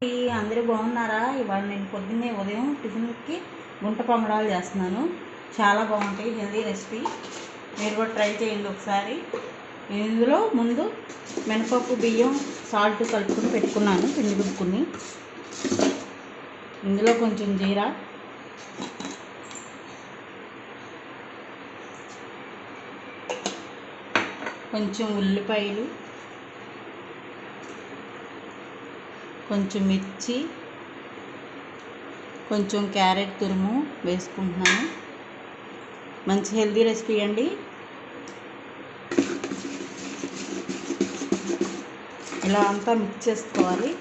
అందరూ బాగున్నారా? ఇవాళ నేను పొద్దున్నే ఉదయం టిఫిన్కి గుంట పొంగడాలు చేస్తున్నాను. చాలా బాగుంటాయి, హెల్దీ రెసిపీ. మీరు కూడా ట్రై చేయండి ఒకసారి. ఇందులో ముందు మినపప్పు, బియ్యం, సాల్ట్ కలుపుకొని పెట్టుకున్నాను, పిండి రుబ్బుకుని. ఇందులో కొంచెం జీరా, కొంచెం ఉల్లిపాయలు, కొంచెం మిర్చి, కొంచెం క్యారెట్ తురుము వేసుకుంటున్నాను. మంచి హెల్దీ రెసిపీ అండి. ఇలా అంతా మిక్స్ చేసుకోవాలి.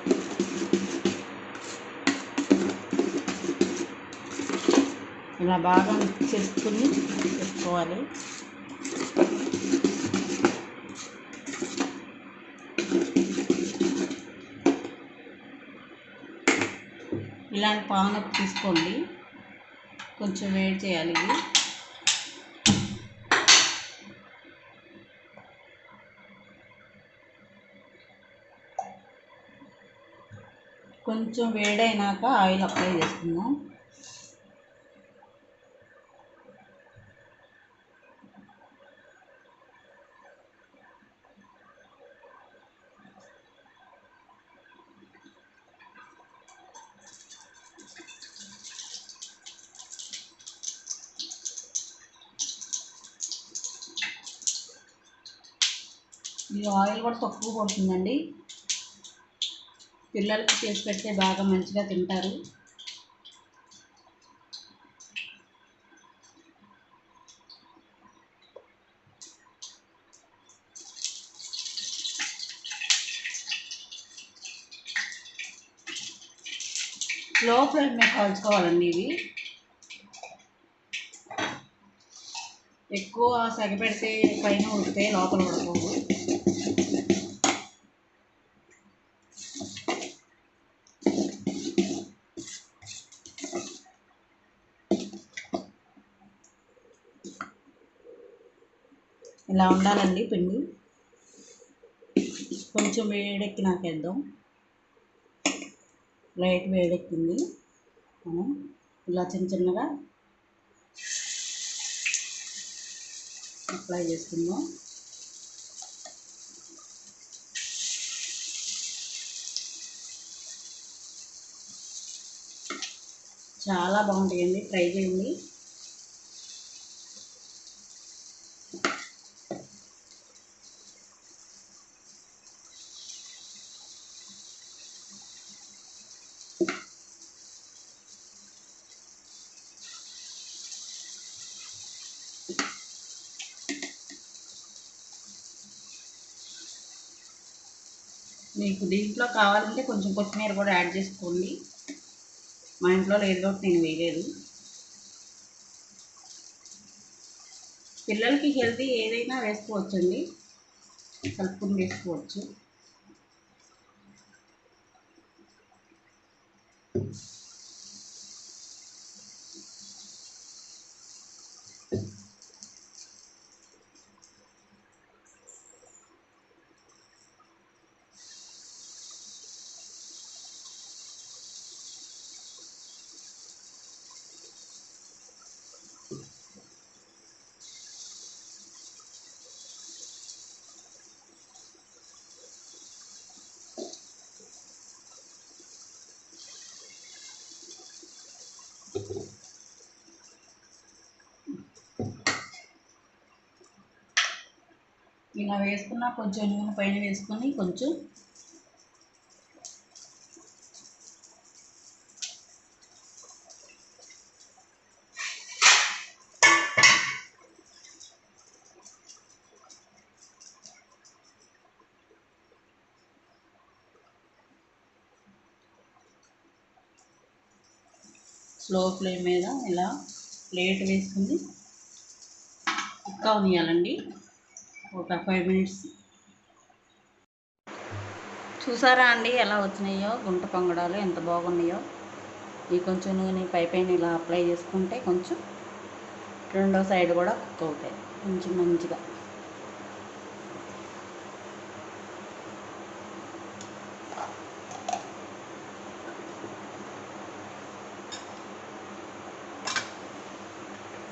ఇలా బాగా మిక్స్ చేసుకుని పెట్టుకోవాలి. ఇలాంటి పానపు తీసుకోండి, కొంచెం వేడి చేయాలి. ఇది కొంచెం వేడైనాక ఆయిల్ అప్లై చేసుకుందాం. ఈ ఆయిల్ కూడా తక్కువ పడుతుందండి. పిల్లలకి చేసి పెడితే బాగా మంచిగా తింటారు. లో ఫ్లేమ్ మీద కాల్చుకోవాలండి. ఇవి ఎక్కువ సెగ పెడితే పైన ఉడితే లోపల ఉడకవు. ఇలా ఉండాలండి పిండి. కొంచెం వేడెక్కి నాకేద్దాం. లైట్ వేడెక్కింది. మనం ఇలా చిన్న చిన్నగా అప్లై చేసుకుందాం. చాలా బాగుంటాయండి, ట్రై చేయండి. మీకు దీంట్లో కావాలంటే కొంచెం కొత్తిమీర కూడా యాడ్ చేసుకోండి. మా ఇంట్లో లేదు కాబట్టి నేను వేయలేదు. పిల్లలకి హెల్తీ ఏదైనా వేసుకోవచ్చండి, కలుపుకొని వేసుకోవచ్చు. ఇలా వేసుకున్న కొంచెం నూనె పైన వేసుకొని కొంచెం స్లో ఫ్లేమ్ మీద ఇలా ప్లేట్ వేసుకుని కుక్ అవనియాలండి ఒక 5 మినిట్స్. చూసారా అండి ఎలా వచ్చినాయో గుంట పొంగడాలు, ఎంత బాగున్నాయో. ఈ కొంచెం నూనె పైన ఇలా అప్లై చేసుకుంటే కొంచెం రెండో సైడ్ కూడా కుక్ అవుతాయి కొంచెం మంచిగా.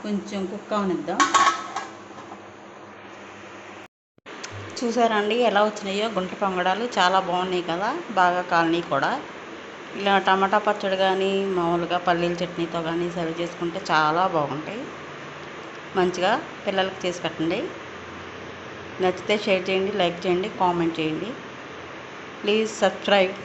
కొంచెం కుక్ అవనిద్దాం. చూసారండి ఎలా వచ్చినాయో గుంట పొంగడాలు, చాలా బాగున్నాయి కదా, బాగా కాలనీ కూడా. ఇలా టమాటా పచ్చడి కానీ మామూలుగా పల్లీల చట్నీతో కానీ సర్వ్ చేసుకుంటే చాలా బాగుంటాయి. మంచిగా పిల్లలకి చేసి పెట్టండి. నచ్చితే షేర్ చేయండి, లైక్ చేయండి, కామెంట్ చేయండి. Please subscribe.